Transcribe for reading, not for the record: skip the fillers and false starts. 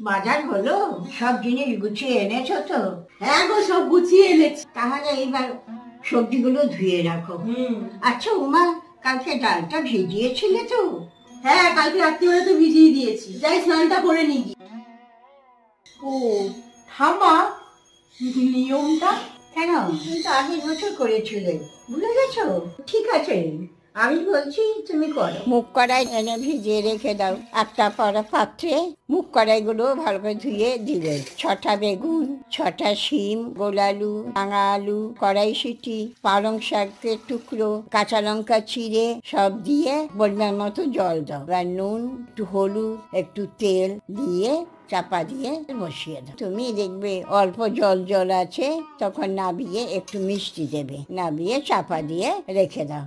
বাজার হলো? সব জিনিস গুছিয়ে এনেছো তো? হ্যাঁ গো, সব গুছিয়ে এনেছি। তাহলে এইবার সবজিগুলো ধুয়ে রাখো। আচ্ছা উমা, কালকে ডালটা ভিজিয়েছিলে তো? হ্যাঁ, কালকে রাত্রিবেলা তো ভিজিয়ে দিয়েছি। যাই স্নানটা করে নিই গিয়ে। ও ঠাম্মা, নিয়মটা কেন, তুমি তো আগের বছর করেছিলে, ভুলে গেছো? ঠিক আছে, আমি বলছি তুমি করো। মুখ কড়াই এনে ভিজিয়ে রেখে দাও। একটা পর পাত্রে মুখ কড়াইগুলো ভালো করে ধুয়ে দিলে 6টা বেগুন, 6টা শিম, গোল আলু, রাঙা আলু, কড়াইশুঁটি, পালং শাকের টুকরো, কাঁচা লঙ্কা চিড়ে সব দিয়ে পরিমাণ মতো জল দাও। এবার নুন, একটু হলুদ, একটু তেল দিয়ে চাপা দিয়ে বসিয়ে দাও। তুমি দেখবে অল্প জল জল আছে, তখন নাবিয়ে একটু মিষ্টি দেবে, নাবিয়ে চাপা দিয়ে রেখে দাও।